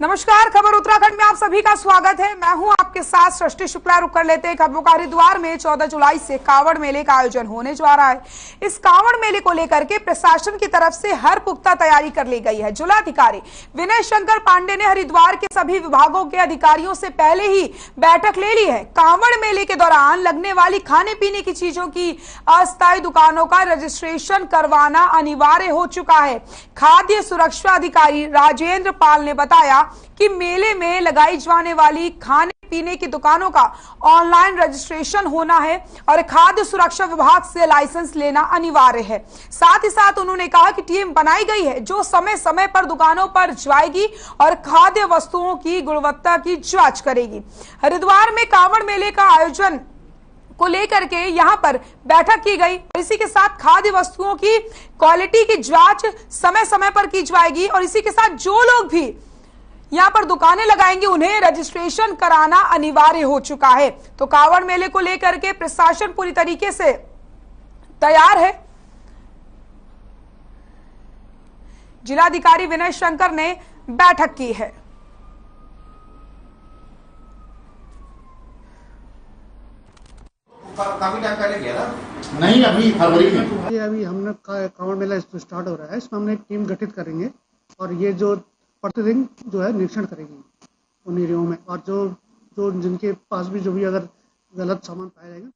नमस्कार, खबर उत्तराखंड में आप सभी का स्वागत है। मैं हूं आपके साथ सृष्टि शुक्ला। रुक कर लेते हैं खबरों का। हरिद्वार में 14 जुलाई से कांवड़ मेले का आयोजन होने जा रहा है। इस कांवड़ मेले को लेकर के प्रशासन की तरफ से हर पुख्ता तैयारी कर ली गई है। जिलाधिकारी विनय शंकर पांडे ने हरिद्वार के सभी विभागों के अधिकारियों से पहले ही बैठक ले ली है। कांवड़ मेले के दौरान लगने वाली खाने पीने की चीजों की अस्थायी दुकानों का रजिस्ट्रेशन करवाना अनिवार्य हो चुका है। खाद्य सुरक्षा अधिकारी राजेंद्र पाल ने बताया कि मेले में लगाई जाने वाली खाने पीने की दुकानों का ऑनलाइन रजिस्ट्रेशन होना है और खाद्य सुरक्षा विभाग से लाइसेंस लेना अनिवार्य है। साथ ही साथ उन्होंने कहा कि टीम बनाई गई है जो समय समय पर दुकानों पर जाएगी और खाद्य वस्तुओं की गुणवत्ता की जांच करेगी। हरिद्वार में कांवड़ मेले का आयोजन को लेकर के यहां पर बैठक की गई। इसी के साथ खाद्य वस्तुओं की क्वालिटी की जांच समय समय पर की जाएगी और इसी के साथ जो लोग भी यहां पर दुकानें लगाएंगे उन्हें रजिस्ट्रेशन कराना अनिवार्य हो चुका है। तो कांवड़ मेले को लेकर के प्रशासन पूरी तरीके से तैयार है। जिलाधिकारी विनय शंकर ने बैठक की है। काफी टाइम पहले किया ना? नहीं, अभी फरवरी में। ये अभी हमने कांवड़ मेला स्टार्ट हो रहा है, इसमें हमने एक टीम गठित करेंगे और ये जो प्रतिदिन जो है निरीक्षण करेगी उन एरियो में, और जो जिनके पास भी जो भी अगर गलत सामान पाया जाएगा।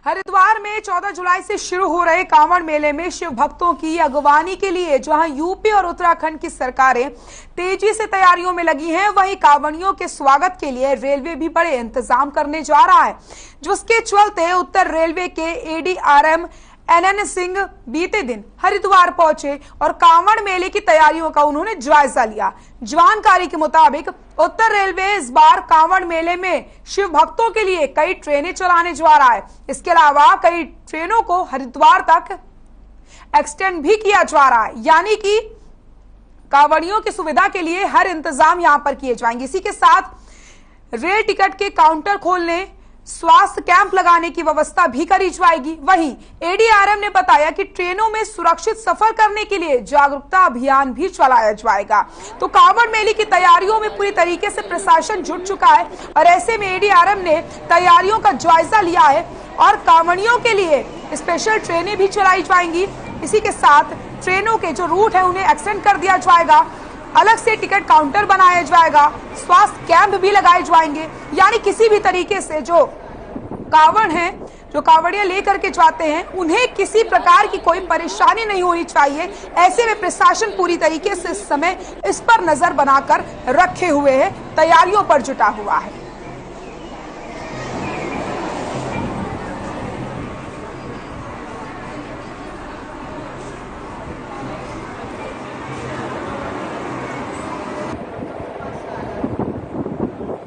हरिद्वार में 14 जुलाई से शुरू हो रहे कांवड़ मेले में शिव भक्तों की अगवानी के लिए जहां यूपी और उत्तराखंड की सरकारें तेजी से तैयारियों में लगी हैं, वहीं कांवड़ियों के स्वागत के लिए रेलवे भी बड़े इंतजाम करने जा रहा है, जिसके चलते उत्तर रेलवे के एडीआरएम एनएन सिंह बीते दिन हरिद्वार पहुंचे और कांवड़ मेले की तैयारियों का उन्होंने जायजा लिया। जानकारी के मुताबिक उत्तर रेलवे इस बार कांवड़ मेले में शिव भक्तों के लिए कई ट्रेनें चलाने जा रहा है। इसके अलावा कई ट्रेनों को हरिद्वार तक एक्सटेंड भी किया जा रहा है, यानी कि कांवड़ियों की सुविधा के लिए हर इंतजाम यहां पर किए जाएंगे। इसी के साथ रेल टिकट के काउंटर खोलने, स्वास्थ्य कैंप लगाने की व्यवस्था भी करी जाएगी। वहीं एडीआरएम ने बताया कि ट्रेनों में सुरक्षित सफर करने के लिए जागरूकता अभियान भी चलाया जाएगा। तो कांवड़ मेले की तैयारियों में पूरी तरीके से प्रशासन जुट चुका है और ऐसे में एडीआरएम ने तैयारियों का जायजा लिया है और कांवड़ियों के लिए स्पेशल ट्रेनें भी चलाई जाएंगी। इसी के साथ ट्रेनों के जो रूट है उन्हें एक्सटेंड कर दिया जाएगा, अलग से टिकट काउंटर बनाया जाएगा, स्वास्थ्य कैंप भी लगाए जाएंगे, यानी किसी भी तरीके से जो कांवड़ हैं, जो कांवड़िया लेकर के जाते हैं, उन्हें किसी प्रकार की कोई परेशानी नहीं होनी चाहिए। ऐसे में प्रशासन पूरी तरीके से इस समय इस पर नजर बनाकर रखे हुए है, तैयारियों पर जुटा हुआ है।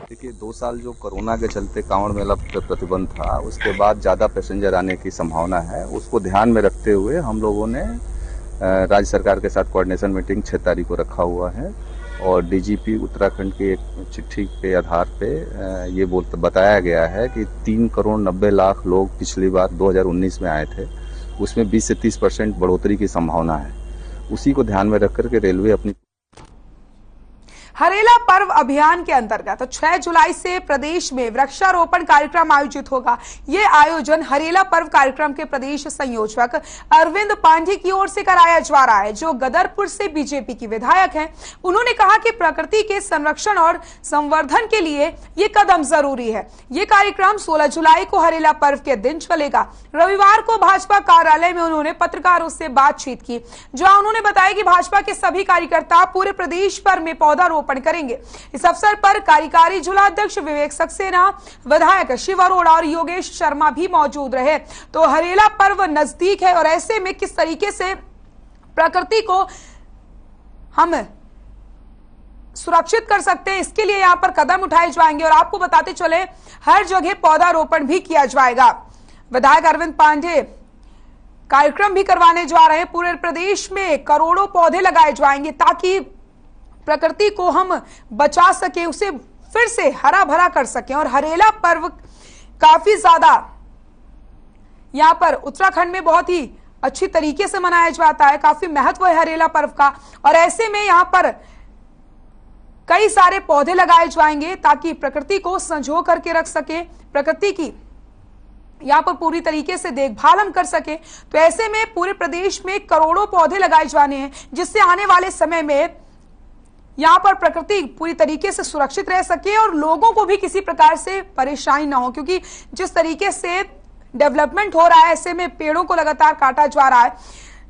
देखिए, 2 साल जो कोरोना के चलते कांवड़ मेला पर प्रतिबंध था, उसके बाद ज़्यादा पैसेंजर आने की संभावना है। उसको ध्यान में रखते हुए हम लोगों ने राज्य सरकार के साथ कोऑर्डिनेशन मीटिंग 6 तारीख को रखा हुआ है और डीजीपी उत्तराखंड की एक चिट्ठी के आधार पे ये बताया गया है कि 3 करोड़ 90 लाख लोग पिछली बार 2019 में आए थे, उसमें 20 से 30% बढ़ोतरी की संभावना है। उसी को ध्यान में रख करके रेलवे अपनी हरेला पर्व अभियान के अंतर्गत 6 जुलाई से प्रदेश में वृक्षारोपण कार्यक्रम आयोजित होगा। ये आयोजन हरेला पर्व कार्यक्रम के प्रदेश संयोजक अरविंद पांडे की ओर से कराया जा रहा है, जो गदरपुर से बीजेपी की विधायक हैं। उन्होंने कहा कि प्रकृति के संरक्षण और संवर्धन के लिए ये कदम जरूरी है। ये कार्यक्रम 16 जुलाई को हरेला पर्व के दिन चलेगा। रविवार को भाजपा कार्यालय में उन्होंने पत्रकारों से बातचीत की, जहां उन्होंने बताया कि भाजपा के सभी कार्यकर्ता पूरे प्रदेश भर में पौधारोपण करेंगे। इस अवसर पर कार्यकारी जिलाध्यक्ष विवेक सक्सेना, विधायक शिव अरोड़ा और योगेश शर्मा भी मौजूद रहे। तो हरेला पर्व नजदीक है और ऐसे में किस तरीके से प्रकृति को हम सुरक्षित कर सकते हैं, इसके लिए यहां पर कदम उठाए जाएंगे और आपको बताते चले हर जगह पौधारोपण भी किया जाएगा। विधायक अरविंद पांडे कार्यक्रम भी करवाने जा रहे हैं। पूरे प्रदेश में करोड़ों पौधे लगाए जाएंगे ताकि प्रकृति को हम बचा सके, उसे फिर से हरा भरा कर सकें। और हरेला पर्व काफी ज्यादा यहां पर उत्तराखंड में बहुत ही अच्छी तरीके से मनाया जाता है, काफी महत्व है हरेला पर्व का। और ऐसे में यहां पर कई सारे पौधे लगाए जाएंगे ताकि प्रकृति को संजो करके रख सके, प्रकृति की यहाँ पर पूरी तरीके से देखभाल हम कर सके। तो ऐसे में पूरे प्रदेश में करोड़ों पौधे लगाए जाने हैं, जिससे आने वाले समय में यहाँ पर प्रकृति पूरी तरीके से सुरक्षित रह सके और लोगों को भी किसी प्रकार से परेशानी ना हो, क्योंकि जिस तरीके से डेवलपमेंट हो रहा है ऐसे में पेड़ों को लगातार काटा जा रहा है,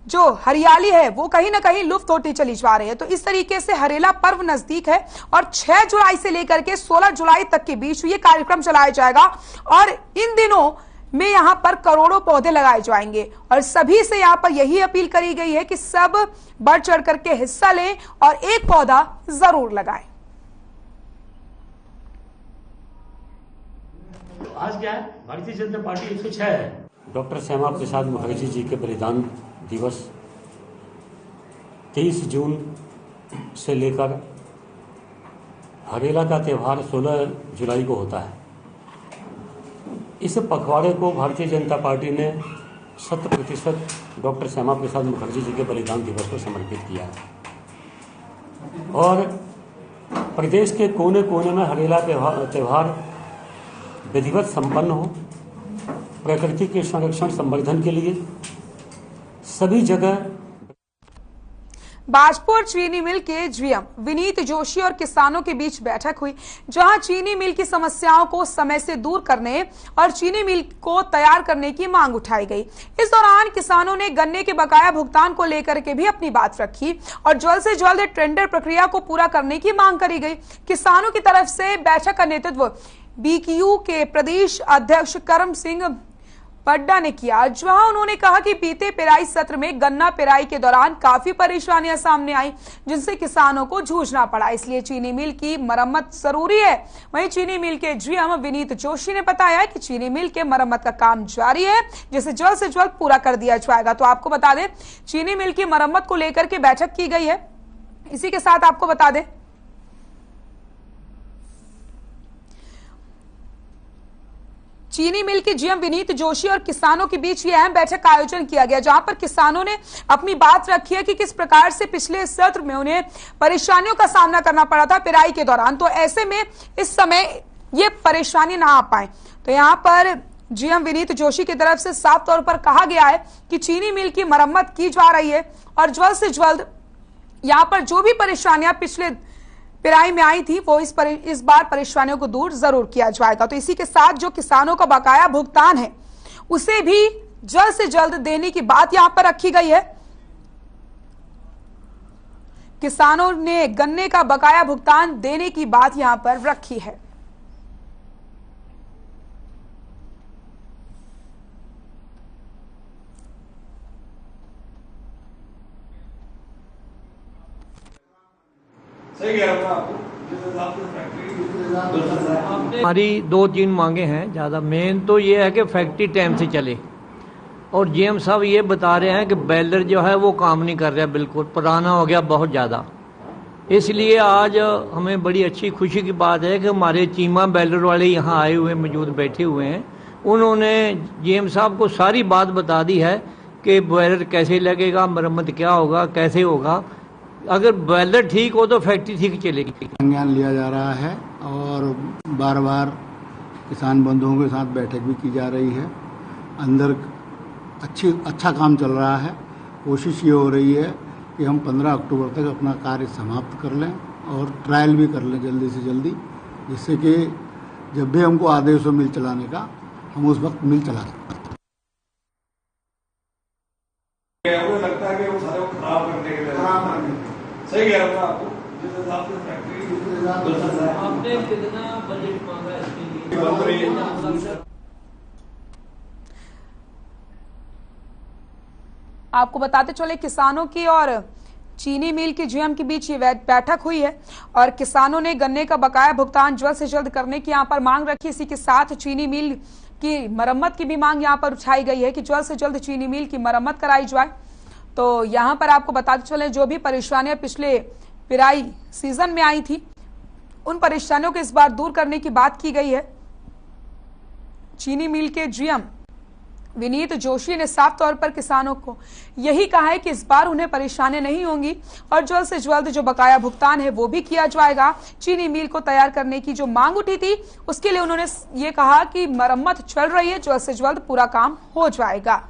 जो हरियाली है वो कहीं ना कहीं लुप्त होती चली जा रही है। तो इस तरीके से हरेला पर्व नजदीक है और 6 जुलाई से लेकर के 16 जुलाई तक के बीच ये कार्यक्रम चलाया जाएगा और इन दिनों में यहाँ पर करोड़ों पौधे लगाए जाएंगे और सभी से यहाँ पर यही अपील करी गई है कि सब बढ़ चढ़ करके हिस्सा लें और एक पौधा जरूर लगाएं। आज क्या है, भारतीय जनता पार्टी 106 है। डॉक्टर श्यामा प्रसाद मुखर्जी जी के बलिदान दिवस 23 जून से लेकर हरेला का त्यौहार 16 जुलाई को होता है। इस पखवाड़े को भारतीय जनता पार्टी ने 100% डॉक्टर श्यामा प्रसाद मुखर्जी जी के बलिदान दिवस को समर्पित किया है और प्रदेश के कोने कोने में हरेला त्यौहार विधिवत संपन्न हो। प्रकृति के संरक्षण संवर्धन के लिए सभी जगह बाजपुर चीनी मिल के जीएम विनीत जोशी और किसानों के बीच बैठक हुई, जहां चीनी मिल की समस्याओं को समय से दूर करने और चीनी मिल को तैयार करने की मांग उठाई गई। इस दौरान किसानों ने गन्ने के बकाया भुगतान को लेकर के भी अपनी बात रखी और जल्द से जल्द टेंडर प्रक्रिया को पूरा करने की मांग करी गई। किसानों की तरफ से बैठक का नेतृत्व बीक्यू के प्रदेश अध्यक्ष करम सिंह पड्डा ने किया, जहां उन्होंने कहा कि बीते पेराई सत्र में गन्ना पेराई के दौरान काफी परेशानियां सामने आई, जिनसे किसानों को जूझना पड़ा, इसलिए चीनी मिल की मरम्मत जरूरी है। वहीं चीनी मिल के जीएम विनीत जोशी ने बताया कि चीनी मिल के मरम्मत का काम जारी है, जिसे जल्द से जल्द पूरा कर दिया जाएगा। तो आपको बता दें, चीनी मिल की मरम्मत को लेकर के बैठक की गई है। इसी के साथ आपको बता दें, चीनी मिल के जीएम विनीत जोशी और किसानों के बीच ये अहम बैठक का आयोजन किया गया, जहां पर किसानों ने अपनी बात रखी है कि किस प्रकार से पिछले सत्र में उन्हें परेशानियों का सामना करना पड़ा था पेराई के दौरान, तो ऐसे में इस समय ये परेशानी ना आ पाए। तो यहाँ पर जीएम विनीत जोशी की तरफ से साफ तौर पर कहा गया है कि चीनी मिल की मरम्मत की जा रही है और जल्द से जल्द यहाँ पर जो भी परेशानियां पिछले पेराई में आई थी वो इस बार परेशानियों को दूर जरूर किया जाएगा। तो इसी के साथ जो किसानों का बकाया भुगतान है उसे भी जल्द से जल्द देने की बात यहां पर रखी गई है। किसानों ने गन्ने का बकाया भुगतान देने की बात यहां पर रखी है। हमारी 2-3 मांगे हैं ज़्यादा। मेन तो ये है कि फैक्ट्री टाइम से चले और जीएम साहब ये बता रहे हैं कि बैलर जो है वो काम नहीं कर रहा, बिल्कुल पुराना हो गया बहुत ज़्यादा। इसलिए आज हमें बड़ी अच्छी खुशी की बात है कि हमारे चीमा बैलर वाले यहाँ आए हुए मौजूद बैठे हुए हैं। उन्होंने जीएम साहब को सारी बात बता दी है कि बैलर कैसे लगेगा, मरम्मत क्या होगा, कैसे होगा। अगर बैलर ठीक हो तो फैक्ट्री ठीक चलेगी। संज्ञान लिया जा रहा है और बार बार किसान बंधुओं के साथ बैठक भी की जा रही है। अंदर अच्छा काम चल रहा है। कोशिश ये हो रही है कि हम 15 अक्टूबर तक अपना कार्य समाप्त कर लें और ट्रायल भी कर लें जल्दी से जल्दी, जिससे कि जब भी हमको आदेश हो मिल चलाने का, हम उस वक्त मिल चला सकते। लगता है कि वो सारे खराब करने के लिए सही कह रहा हूँ आपको। जिस हिसाब से फैक्ट्री आपने कितना बजट मांगा इसके लिए? आपको बताते चले, किसानों की और चीनी मिल के जीएम के बीच ये बैठक हुई है और किसानों ने गन्ने का बकाया भुगतान जल्द से जल्द करने की यहाँ पर मांग रखी। इसी के साथ चीनी मिल की मरम्मत की भी मांग यहाँ पर उठाई गई है कि जल्द से जल्द चीनी मिल की मरम्मत कराई जाए। तो यहाँ पर आपको बताते चले, जो भी परेशानियां पिछले पेराई सीजन में आई थी उन परेशानियों को इस बार दूर करने की बात की गई है। चीनी मिल के जीएम विनीत जोशी ने साफ तौर पर किसानों को यही कहा है कि इस बार उन्हें परेशानी नहीं होंगी और जल्द से जल्द जो बकाया भुगतान है वो भी किया जाएगा। चीनी मिल को तैयार करने की जो मांग उठी थी उसके लिए उन्होंने ये कहा कि मरम्मत चल रही है, जल्द से जल्द पूरा काम हो जाएगा।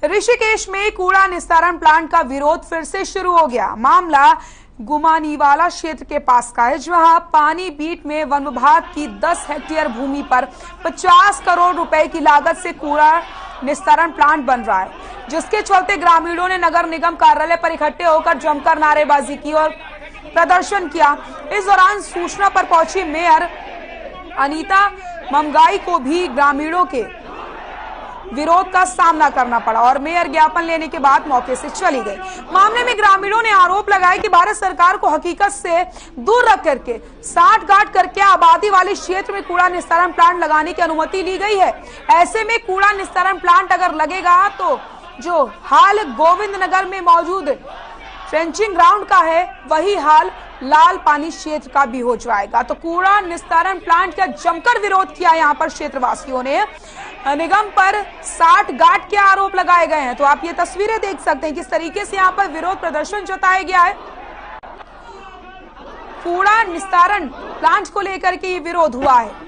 ऋषिकेश में कूड़ा निस्तारण प्लांट का विरोध फिर से शुरू हो गया। मामला गुमानीवाला क्षेत्र के पास का है, जहां पानी बीट में वन विभाग की 10 हेक्टेयर भूमि पर 50 करोड़ रुपए की लागत से कूड़ा निस्तारण प्लांट बन रहा है, जिसके चलते ग्रामीणों ने नगर निगम कार्यालय पर इकट्ठे होकर जमकर नारेबाजी की और प्रदर्शन किया। इस दौरान सूचना पर पहुंची मेयर अनीता ममगाई को भी ग्रामीणों के विरोध का सामना करना पड़ा और मेयर ज्ञापन लेने के बाद मौके से चली गई। मामले में ग्रामीणों ने आरोप लगाया कि भारत सरकार को हकीकत से दूर रख करके साठगांठ करके आबादी वाले क्षेत्र में कूड़ा निस्तारण प्लांट लगाने की अनुमति ली गई है। ऐसे में कूड़ा निस्तारण प्लांट अगर लगेगा तो जो हाल गोविंद नगर में मौजूद ट्रेंचिंग ग्राउंड का है वही हाल लाल पानी क्षेत्र का भी हो जाएगा। तो कूड़ा निस्तारण प्लांट का जमकर विरोध किया यहाँ पर क्षेत्रवासियों ने। निगम पर साठगांठ के आरोप लगाए गए हैं। तो आप ये तस्वीरें देख सकते हैं किस तरीके से यहाँ पर विरोध प्रदर्शन जताया गया है। कूड़ा निस्तारण प्लांट को लेकर के ये विरोध हुआ है।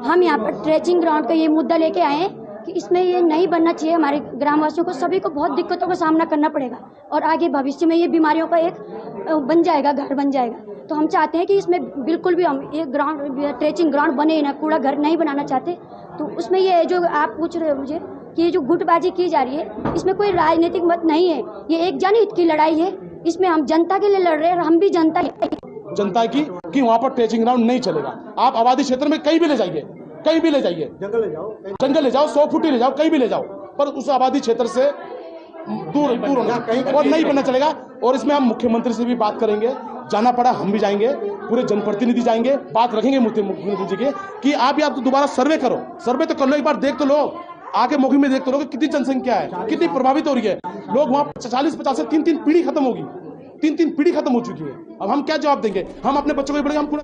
हम यहाँ पर ट्रेचिंग ग्राउंड का ये मुद्दा लेके आए हैं कि इसमें ये नहीं बनना चाहिए। हमारे ग्रामवासियों को सभी को बहुत दिक्कतों का सामना करना पड़ेगा और आगे भविष्य में ये बीमारियों का एक बन जाएगा, घर बन जाएगा। तो हम चाहते हैं कि इसमें बिल्कुल भी हम ये ग्राउंड ट्रेचिंग ग्राउंड बने ना, कूड़ा घर नहीं बनाना चाहते। तो उसमें ये जो आप पूछ रहे हो मुझे कि ये जो गुटबाजी की जा रही है इसमें कोई राजनीतिक मत नहीं है, ये एक जनहित की लड़ाई है। इसमें हम जनता के लिए लड़ रहे हैं और हम भी जनता की कि वहाँ पर ट्रेचिंग ग्राउंड नहीं चलेगा। आप आबादी क्षेत्र में कहीं भी ले जाइए, कहीं भी ले जाइए, जंगल ले जाओ 100 फुट ले जाओ, कहीं भी ले जाओ, पर उस आबादी क्षेत्र से दूर होना और नहीं बनना चलेगा। और इसमें हम मुख्यमंत्री से भी बात करेंगे, जाना पड़ा हम भी जाएंगे, पूरे जनप्रतिनिधि जाएंगे, बात रखेंगे मुख्यमंत्री जी के कि आप या तो दोबारा सर्वे करो, सर्वे तो कर लो, एक बार देख तो लो, आगे मौके में देख तो लो कि कितनी जनसंख्या है, कितनी प्रभावित हो रही है। लोग वहाँ 40-50 से 3-3 पीढ़ी खत्म होगी, 3-3 पीढ़ी खत्म हो चुकी है। अब हम क्या जवाब देंगे? हम अपने बच्चों को पढ़ेंगे, हम पूरा।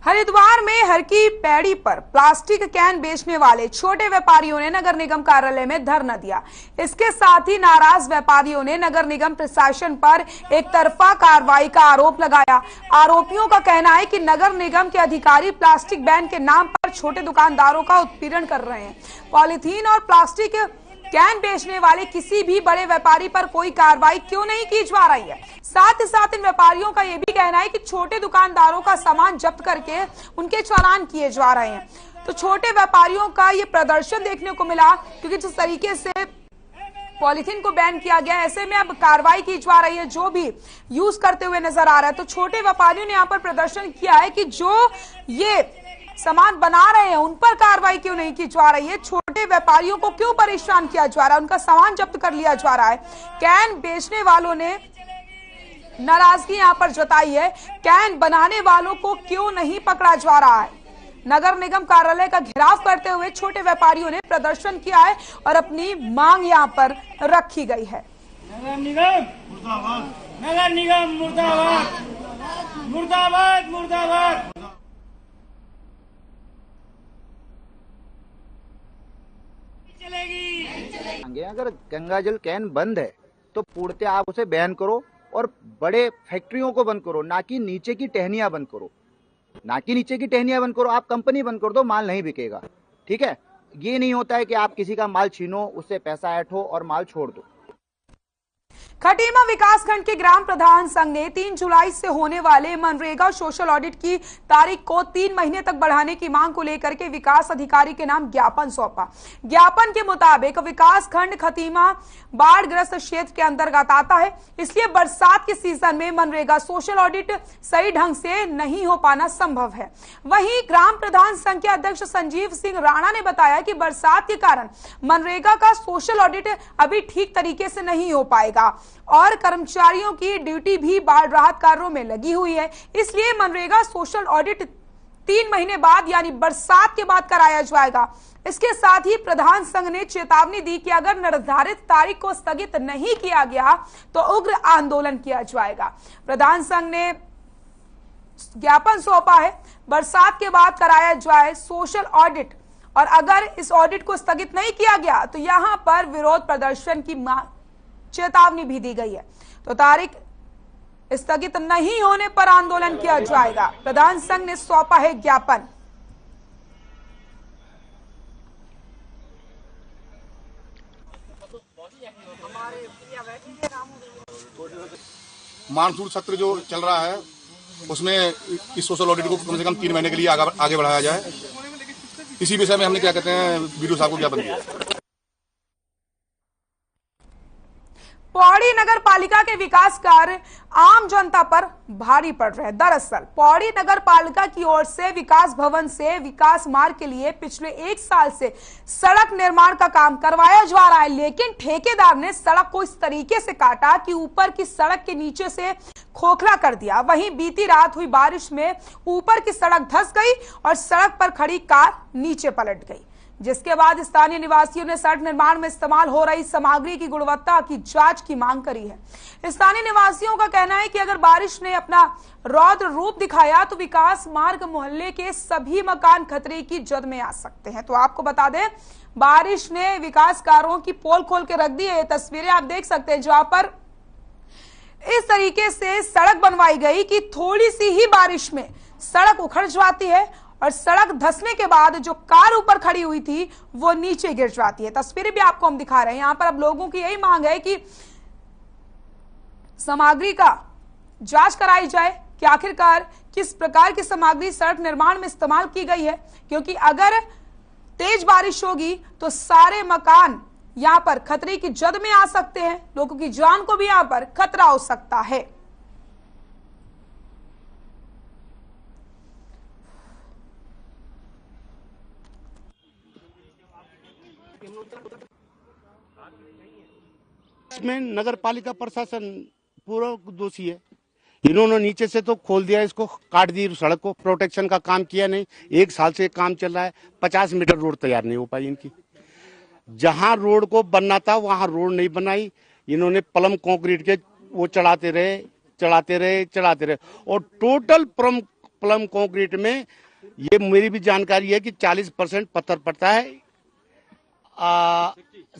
हरिद्वार में हर की पैड़ी पर प्लास्टिक कैन बेचने वाले छोटे व्यापारियों ने नगर निगम कार्यालय में धरना दिया। इसके साथ ही नाराज व्यापारियों ने नगर निगम प्रशासन पर एक तरफा कार्रवाई का आरोप लगाया। आरोपियों का कहना है कि नगर निगम के अधिकारी प्लास्टिक बैन के नाम पर छोटे दुकानदारों का उत्पीड़न कर रहे हैं। पॉलीथीन और प्लास्टिक कैन बेचने वाले किसी भी बड़े व्यापारी पर कोई कार्रवाई क्यों नहीं की जा रही है। साथ ही साथ इन व्यापारियों का यह भी कहना है कि छोटे दुकानदारों का सामान जब्त करके उनके चालान किए जा रहे हैं। तो छोटे व्यापारियों का ये प्रदर्शन देखने को मिला, क्योंकि जिस तरीके से पॉलीथीन को बैन किया गया, ऐसे में अब कार्रवाई की जा रही है जो भी यूज करते हुए नजर आ रहा है। तो छोटे व्यापारियों ने यहाँ पर प्रदर्शन किया है कि जो ये सामान बना रहे हैं उन पर कार्रवाई क्यों नहीं की जा रही है, छोटे व्यापारियों को क्यों परेशान किया जा रहा है, उनका सामान जब्त कर लिया जा रहा है। कैन बेचने वालों ने नाराजगी यहाँ पर जताई है, कैन बनाने वालों को क्यों नहीं पकड़ा जा रहा है। नगर निगम कार्यालय का घेराव करते हुए छोटे व्यापारियों ने प्रदर्शन किया है और अपनी मांग यहाँ पर रखी गई है। नगर निगम मुर्दाबाद, मुर्दाबाद, मुर्दाबाद। अगर गंगा जल कैन बंद है तो पूर्णतः आप उसे बैन करो और बड़े फैक्ट्रियों को बंद करो, ना कि नीचे की टहनियां बंद करो, ना कि नीचे की टहनियां बंद करो। आप कंपनी बंद कर दो, माल नहीं बिकेगा। ठीक है, ये नहीं होता है कि आप किसी का माल छीनो, उससे पैसा ऐड हो और माल छोड़ दो। खटीमा विकासखंड के ग्राम प्रधान संघ ने 3 जुलाई से होने वाले मनरेगा सोशल ऑडिट की तारीख को 3 महीने तक बढ़ाने की मांग को लेकर के विकास अधिकारी के नाम ज्ञापन सौंपा। ज्ञापन के मुताबिक विकासखंड खटीमा बाढ़ग्रस्त क्षेत्र के अंतर्गत आता है, इसलिए बरसात के सीजन में मनरेगा सोशल ऑडिट सही ढंग से नहीं हो पाना संभव है। वहीं ग्राम प्रधान संघ के अध्यक्ष संजीव सिंह राणा ने बताया कि बरसात के कारण मनरेगा का सोशल ऑडिट अभी ठीक तरीके से नहीं हो पाएगा और कर्मचारियों की ड्यूटी भी बाढ़ राहत कार्यों में लगी हुई है, इसलिए मनरेगा सोशल ऑडिट 3 महीने बाद यानी बरसात के बाद कराया जाएगा। इसके साथ ही प्रधान संघ ने चेतावनी दी कि अगर निर्धारित तारीख को स्थगित नहीं किया गया तो उग्र आंदोलन किया जाएगा। प्रधान संघ ने ज्ञापन सौंपा है, बरसात के बाद कराया जाए सोशल ऑडिट और अगर इस ऑडिट को स्थगित नहीं किया गया तो यहां पर विरोध प्रदर्शन की चेतावनी भी दी गई है। तो तारीख स्थगित नहीं होने पर आंदोलन किया जाएगा। प्रधान संघ ने सौंपा है ज्ञापन। मानसून सत्र जो चल रहा है उसमें इस सोशल ऑडिट को कम से कम 3 महीने के लिए आगे बढ़ाया जाए। इसी विषय में हमने क्या कहते हैं वीडियो साहब को ज्ञापन दिया। पौड़ी नगर पालिका के विकास कार्य आम जनता पर भारी पड़ रहे हैं। दरअसल पौड़ी नगर पालिका की ओर से विकास भवन से विकास मार्ग के लिए पिछले 1 साल से सड़क निर्माण का काम करवाया जा रहा है, लेकिन ठेकेदार ने सड़क को इस तरीके से काटा कि ऊपर की सड़क के नीचे से खोखला कर दिया। वहीं बीती रात हुई बारिश में ऊपर की सड़क धंस गई और सड़क पर खड़ी कार नीचे पलट गई, जिसके बाद स्थानीय निवासियों ने सड़क निर्माण में इस्तेमाल हो रही सामग्री की गुणवत्ता की जांच की मांग करी है। स्थानीय निवासियों का कहना है कि अगर बारिश ने अपना रौद्र रूप दिखाया तो विकास मार्ग मोहल्ले के सभी मकान खतरे की जद में आ सकते हैं। तो आपको बता दें, बारिश ने विकास कार्यों की पोल खोल के रख दी है। तस्वीरें आप देख सकते हैं जहां पर इस तरीके से सड़क बनवाई गई कि थोड़ी सी ही बारिश में सड़क उखड़ जाती है और सड़क धंसने के बाद जो कार ऊपर खड़ी हुई थी वो नीचे गिर जाती है। तस्वीरें भी आपको हम दिखा रहे हैं। यहां पर अब लोगों की यही मांग है कि सामग्री का जांच कराई जाए कि आखिरकार किस प्रकार की सामग्री सड़क निर्माण में इस्तेमाल की गई है, क्योंकि अगर तेज बारिश होगी तो सारे मकान यहां पर खतरे की जद में आ सकते हैं, लोगों की जान को भी यहां पर खतरा हो सकता है। इसमें नगर पालिका प्रशासन पूरा दोषी है। इन्होंने नीचे से तो खोल दिया, इसको काट दी सड़क को, प्रोटेक्शन का काम किया नहीं। 1 साल से काम चल रहा है, 50 मीटर रोड तैयार नहीं हो पाई इनकी। जहां रोड को बनना था वहां रोड नहीं बनाई। इन्होंने प्लम कंक्रीट के वो चढ़ाते रहे और टोटल प्लम कंक्रीट में ये मेरी भी जानकारी है कि 40% पत्थर पड़ता है,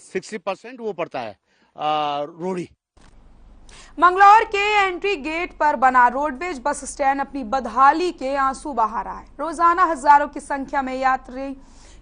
60% वो पड़ता है रोड़ी। मंगलौर के एंट्री गेट पर बना रोडवेज बस स्टैंड अपनी बदहाली के आंसू बहा रहा है। रोजाना हजारों की संख्या में यात्री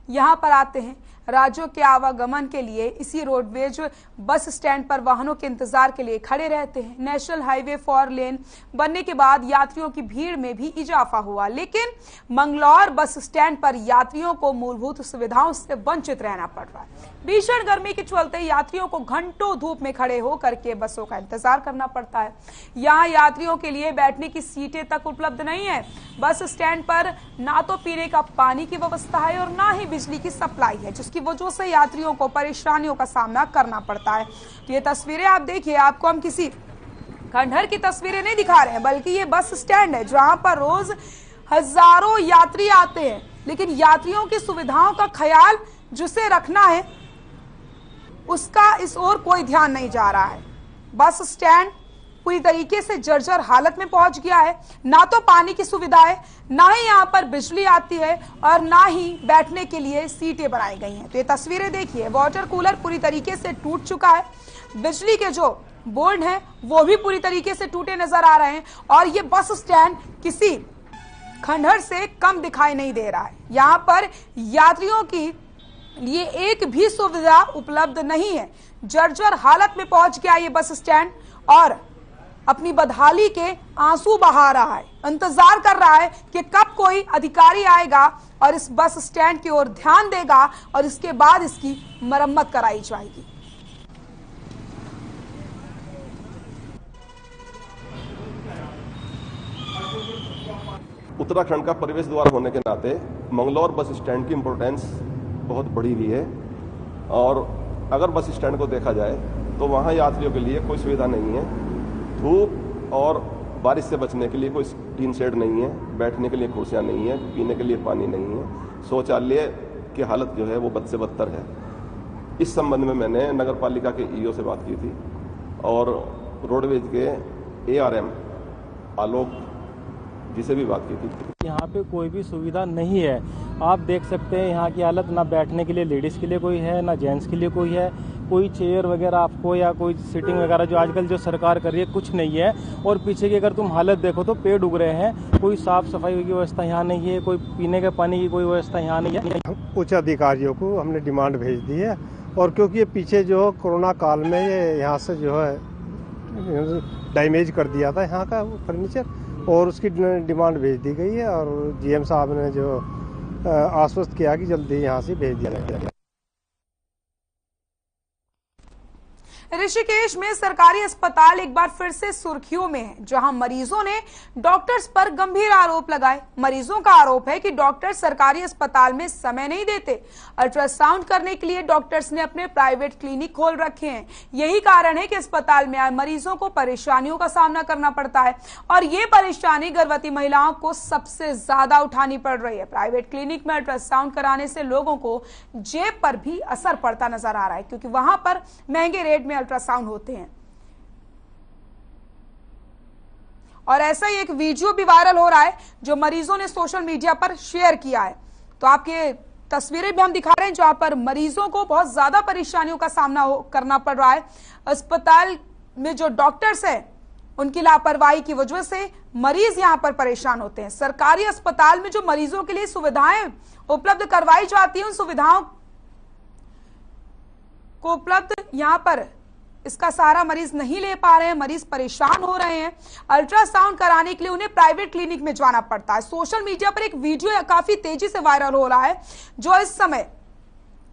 यहां पर आते हैं। राज्यों के आवागमन के लिए इसी रोडवेज बस स्टैंड पर वाहनों के इंतजार के लिए खड़े रहते हैं। नेशनल हाईवे 4 लेन बनने के बाद यात्रियों की भीड़ में भी इजाफा हुआ, लेकिन मंगलौर बस स्टैंड पर यात्रियों को मूलभूत सुविधाओं से वंचित रहना पड़ रहा है। भीषण गर्मी के चलते यात्रियों को घंटों धूप में खड़े होकर के बसों का इंतजार करना पड़ता है। यहाँ यात्रियों के लिए बैठने की सीटें तक उपलब्ध नहीं है। बस स्टैंड पर ना तो पीने का पानी की व्यवस्था है और ना ही बिजली की सप्लाई है, जिसकी वजह से यात्रियों को परेशानियों का सामना करना पड़ता है। तो ये तस्वीरें आप देखिए, आपको हम किसी खंडहर की तस्वीरें नहीं दिखा रहे हैं, बल्कि ये बस स्टैंड है जहां पर रोज हजारों यात्री आते हैं, लेकिन यात्रियों की सुविधाओं का ख्याल जिसे रखना है उसका इस ओर कोई ध्यान नहीं जा रहा है। बस स्टैंड पूरी तरीके से जर्जर हालत में पहुंच गया है। ना तो पानी की सुविधा है, ना ही यहाँ पर बिजली आती है और ना ही बैठने के लिए सीटें बनाई गई हैं। तो ये तस्वीरें देखिए, वाटर कूलर पूरी तरीके से टूट चुका है, बिजली के जो बोर्ड हैं वो भी पूरी तरीके से टूटे नजर आ रहे हैं और ये बस स्टैंड किसी खंडहर से कम दिखाई नहीं दे रहा है। यहाँ पर यात्रियों की लिए एक भी सुविधा उपलब्ध नहीं है। जर्जर हालत में पहुंच गया ये बस स्टैंड और अपनी बदहाली के आंसू बहा रहा है, इंतजार कर रहा है कि कब कोई अधिकारी आएगा और इस बस स्टैंड की ओर ध्यान देगा और इसके बाद इसकी मरम्मत कराई जाएगी। उत्तराखंड का प्रवेश द्वार होने के नाते मंगलौर बस स्टैंड की इम्पोर्टेंस बहुत बढ़ी हुई है और अगर बस स्टैंड को देखा जाए तो वहाँ यात्रियों के लिए कोई सुविधा नहीं है। धूप और बारिश से बचने के लिए कोई टीन शेड नहीं है, बैठने के लिए कुर्सियाँ नहीं है, पीने के लिए पानी नहीं है, शौचालय की हालत जो है वो बद से बदतर है। इस संबंध में मैंने नगर पालिका के ईओ से बात की थी और रोडवेज के ARM आलोक जी से भी बात की थी। यहाँ पे कोई भी सुविधा नहीं है। आप देख सकते हैं यहाँ की हालत, ना बैठने के लिए लेडीज़ के लिए कोई है, ना जेंट्स के लिए कोई है, कोई चेयर वगैरह आपको या कोई सीटिंग वगैरह जो आजकल जो सरकार कर रही है कुछ नहीं है। और पीछे की अगर तुम हालत देखो तो पेड़ उग रहे हैं, कोई साफ सफाई की व्यवस्था यहाँ नहीं है, कोई पीने के पानी की कोई व्यवस्था यहाँ नहीं है। उच्च अधिकारियों को हमने डिमांड भेज दी है और क्योंकि ये पीछे जो कोरोना काल में ये यहाँ से जो है डैमेज कर दिया था यहाँ का फर्नीचर और उसकी डिमांड भेज दी गई है और GM साहब ने जो आश्वस्त किया कि जल्दी यहाँ से भेज दिया जाएगा। ऋषिकेश में सरकारी अस्पताल एक बार फिर से सुर्खियों में है, जहां मरीजों ने डॉक्टर्स पर गंभीर आरोप लगाए। मरीजों का आरोप है कि डॉक्टर सरकारी अस्पताल में समय नहीं देते। अल्ट्रासाउंड करने के लिए डॉक्टर्स ने अपने प्राइवेट क्लिनिक खोल रखे हैं। यही कारण है कि अस्पताल में आए मरीजों को परेशानियों का सामना करना पड़ता है और ये परेशानी गर्भवती महिलाओं को सबसे ज्यादा उठानी पड़ रही है। प्राइवेट क्लिनिक में अल्ट्रासाउंड कराने से लोगों को जेब पर भी असर पड़ता नजर आ रहा है, क्योंकि वहां पर महंगे रेट में अल्ट्रासाउंड होते हैं। और ऐसा ही एक वीडियो भी वायरल हो रहा है जो मरीजों ने सोशल मीडिया पर शेयर किया है। तो आपके तस्वीरें भी हम दिखा रहे हैं जहां पर मरीजों को बहुत ज्यादा परेशानियों का सामना करना पड़ रहा है। अस्पताल में जो डॉक्टर्स हैं उनकी लापरवाही की वजह से मरीज यहां पर परेशान होते हैं। सरकारी अस्पताल में जो मरीजों के लिए सुविधाएं उपलब्ध करवाई जाती हैं, उन सुविधाओं को उपलब्ध यहां पर इसका सहारा मरीज नहीं ले पा रहे हैं, मरीज परेशान हो रहे हैं। अल्ट्रासाउंड कराने के लिए उन्हें प्राइवेट क्लिनिक में जाना पड़ता है। सोशल मीडिया पर एक वीडियो काफी तेजी से वायरल हो रहा है जो इस समय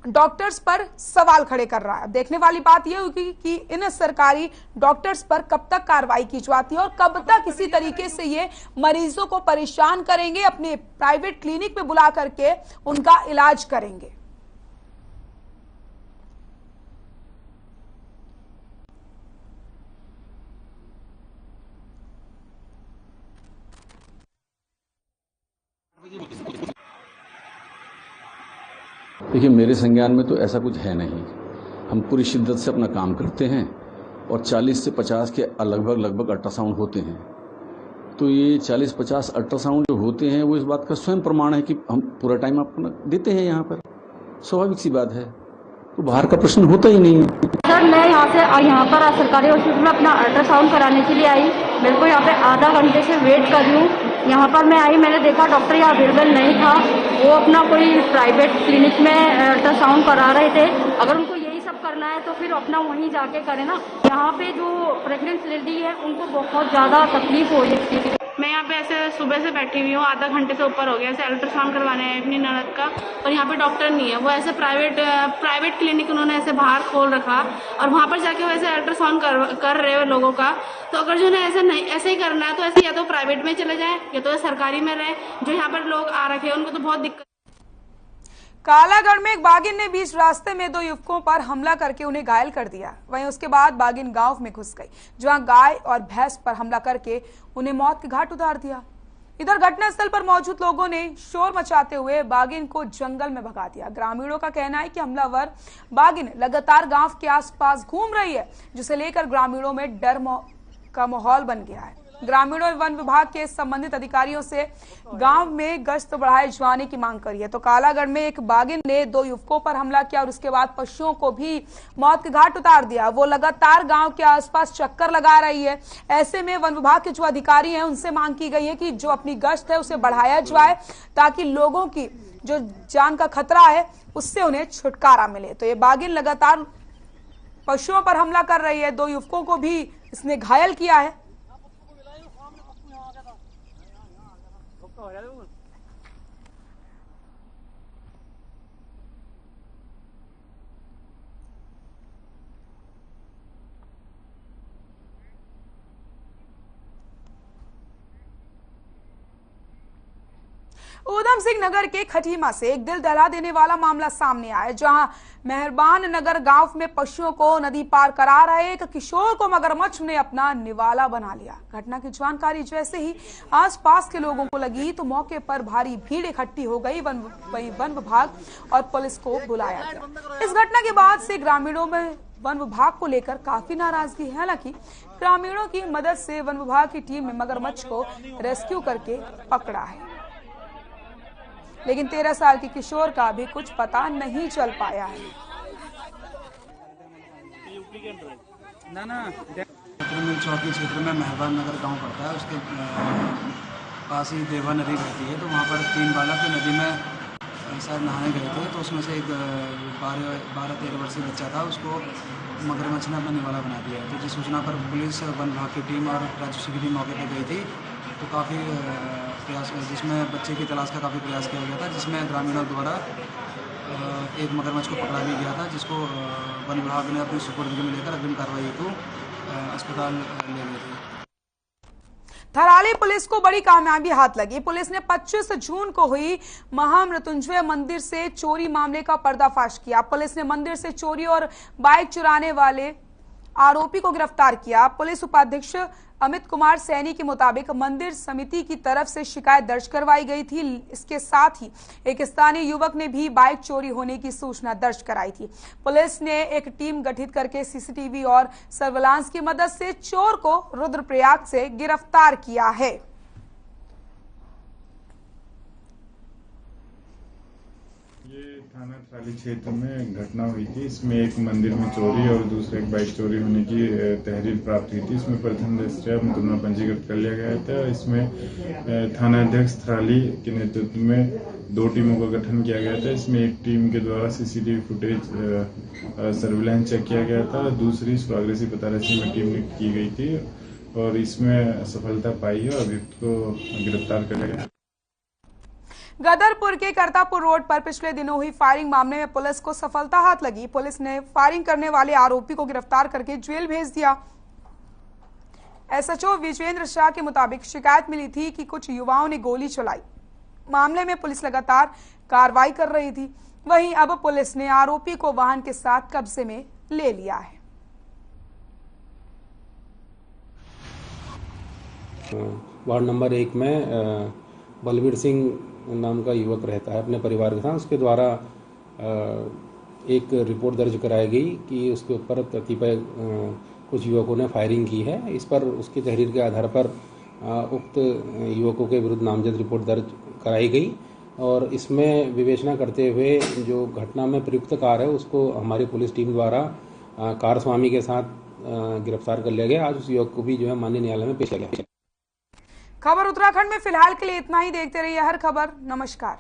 डॉक्टर्स पर सवाल खड़े कर रहा है। देखने वाली बात यह होगी कि इन सरकारी डॉक्टर्स पर कब तक कार्रवाई की जाती है और कब तक किसी तरीके से ये मरीजों को परेशान करेंगे, अपने प्राइवेट क्लिनिक में बुला करके उनका इलाज करेंगे। देखिए, मेरे संज्ञान में तो ऐसा कुछ है नहीं। हम पूरी शिद्दत से अपना काम करते हैं और 40 से 50 के लगभग अल्ट्रासाउंड होते हैं। तो ये 40-50 अल्ट्रासाउंड जो होते हैं वो इस बात का स्वयं प्रमाण है कि हम पूरा टाइम अपना देते हैं यहाँ पर। स्वाभाविक सी बात है, तो बाहर का प्रश्न होता ही नहीं है। सर, मैं यहाँ पर सरकारी हॉस्पिटल में अपना अल्ट्रासाउंड कराने के लिए आई। मेरे को यहाँ पे आधा घंटे से वेट कर रही हूँ। यहाँ पर मैं आई, मैंने देखा डॉक्टर यहाँ अवेलेबल नहीं था। वो अपना कोई प्राइवेट क्लिनिक में अल्ट्रासाउंड करा रहे थे। अगर उनको यही सब करना है तो फिर अपना वहीं जाके करें ना। यहाँ पे जो प्रेग्नेंट लेडी है उनको बहुत ज़्यादा तकलीफ हो रही है। मैं यहाँ पे ऐसे सुबह से बैठी हुई हूँ, आधा घंटे से ऊपर हो गया। ऐसे अल्ट्रासाउंड करवाने हैं अपनी ननद का, और यहाँ पे डॉक्टर नहीं है। वो ऐसे प्राइवेट क्लिनिक उन्होंने ऐसे बाहर खोल रखा और वहाँ पर जाके वैसे अल्ट्रासाउंड कर रहे हो लोगों का। तो अगर जो ऐसे ही करना है तो ऐसे या तो प्राइवेट में चले जाए या तो सरकारी में रहे। जो यहाँ पर लोग आ रखे हैं उनको तो बहुत दिक्कत। कालागढ़ में एक बागिन ने बीच रास्ते में 2 युवकों पर हमला करके उन्हें घायल कर दिया। वहीं उसके बाद बागिन गांव में घुस गई, जहां गाय और भैंस पर हमला करके उन्हें मौत के घाट उतार दिया। इधर घटनास्थल पर मौजूद लोगों ने शोर मचाते हुए बागिन को जंगल में भगा दिया। ग्रामीणों का कहना है कि हमलावर बागिन लगातार गांव के आसपास घूम रही है, जिसे लेकर ग्रामीणों में डर का माहौल बन गया है। ग्रामीणों वन विभाग के संबंधित अधिकारियों से गांव में गश्त बढ़ाए जाने की मांग करी है। तो कालागढ़ में एक बागिन ने 2 युवकों पर हमला किया और उसके बाद पशुओं को भी मौत के घाट उतार दिया। वो लगातार गांव के आसपास चक्कर लगा रही है। ऐसे में वन विभाग के जो अधिकारी हैं उनसे मांग की गई है कि जो अपनी गश्त है उसे बढ़ाया जाए, ताकि लोगों की जो जान का खतरा है उससे उन्हें छुटकारा मिले। तो ये बागिन लगातार पशुओं पर हमला कर रही है। 2 युवकों को भी इसने घायल किया है। ऊधम सिंह नगर के खटीमा से एक दिल दहला देने वाला मामला सामने आया, जहां मेहरबान नगर गांव में पशुओं को नदी पार करा रहे एक किशोर को मगरमच्छ ने अपना निवाला बना लिया। घटना की जानकारी जैसे ही आसपास के लोगों को लगी तो मौके पर भारी भीड़ इकट्ठी हो गई। वन विभाग और पुलिस को बुलाया गया। इस घटना के बाद से ग्रामीणों में वन विभाग को लेकर काफी नाराजगी है। हालांकि ग्रामीणों की मदद से वन विभाग की टीम ने मगरमच्छ को रेस्क्यू करके पकड़ा है, लेकिन 13 साल के किशोर का भी कुछ पता नहीं चल पाया है। चौकी क्षेत्र में मेहरबान नगर गांव पड़ता है, उसके पास ही देवा नदी बहती है। तो वहाँ पर 3 बालक नदी में शायद नहाने गए थे, तो उसमें से एक 12-13 वर्षीय बच्चा था, उसको मगरमच्छ ने अपना निवाला बना दिया। तो जिस सूचना पर पुलिस, वन विभाग की टीम और राजस्व की टीम मौके पर गई थी, तो काफ़ी प्रयास, जिसमें बच्चे की तलाश का काफ़ी प्रयास किया गया था, जिसमें ग्रामीणों द्वारा एक मगरमच्छ को पकड़ा भी गया था, जिसको वन विभाग ने अपनी सुपुर्दगी में लेकर अग्रिम कार्रवाई हेतु अस्पताल ले गए थे। थराली पुलिस को बड़ी कामयाबी हाथ लगी। पुलिस ने 25 जून को हुई महामृत्युंजय मंदिर से चोरी मामले का पर्दाफाश किया। पुलिस ने मंदिर से चोरी और बाइक चुराने वाले आरोपी को गिरफ्तार किया। पुलिस उपाध्यक्ष अमित कुमार सैनी के मुताबिक मंदिर समिति की तरफ से शिकायत दर्ज करवाई गई थी। इसके साथ ही एक स्थानीय युवक ने भी बाइक चोरी होने की सूचना दर्ज कराई थी। पुलिस ने एक टीम गठित करके सीसीटीवी और सर्विलांस की मदद से चोर को रुद्रप्रयाग से गिरफ्तार किया है। थाना थराली क्षेत्र में घटना हुई थी। इसमें एक मंदिर में चोरी और दूसरे एक बाइक चोरी होने की तहरीर प्राप्त हुई थी। इसमें प्रथम दृष्टया मुकदमा पंजीकृत कर लिया गया था। इसमें थानाध्यक्ष थराली के नेतृत्व में 2 टीमों का गठन किया गया था। इसमें एक टीम के द्वारा सीसीटीवी फुटेज सर्विलांस चेक किया गया था, दूसरी स्वाग्रसी पतारासी में टीम की गई थी और इसमें सफलता पाई है और अभियुक्त को गिरफ्तार कर लिया गया। गदरपुर के करतापुर रोड पर पिछले दिनों हुई फायरिंग मामले में पुलिस को सफलता हाथ लगी। पुलिस ने फायरिंग करने वाले आरोपी को गिरफ्तार करके जेल भेज दिया। एसएचओ विजेंद्र शाह के मुताबिक शिकायत मिली थी कि कुछ युवाओं ने गोली चलाई। मामले में पुलिस लगातार कार्रवाई कर रही थी। वहीं अब पुलिस ने आरोपी को वाहन के साथ कब्जे में ले लिया है। वार्ड नंबर 1 में बलवीर सिंह नाम का युवक रहता है अपने परिवार के साथ। उसके द्वारा एक रिपोर्ट दर्ज कराई गई कि उसके ऊपर कतिपय कुछ युवकों ने फायरिंग की है। इस पर उसकी तहरीर के आधार पर उक्त युवकों के विरुद्ध नामजद रिपोर्ट दर्ज कराई गई और इसमें विवेचना करते हुए जो घटना में प्रयुक्त कार है उसको हमारी पुलिस टीम द्वारा कार स्वामी के साथ गिरफ्तार कर लिया गया। आज उस युवक को भी जो है माननीय न्यायालय में पेश किया गया। खबर उत्तराखंड में फिलहाल के लिए इतना ही। देखते रहिए हर खबर। नमस्कार।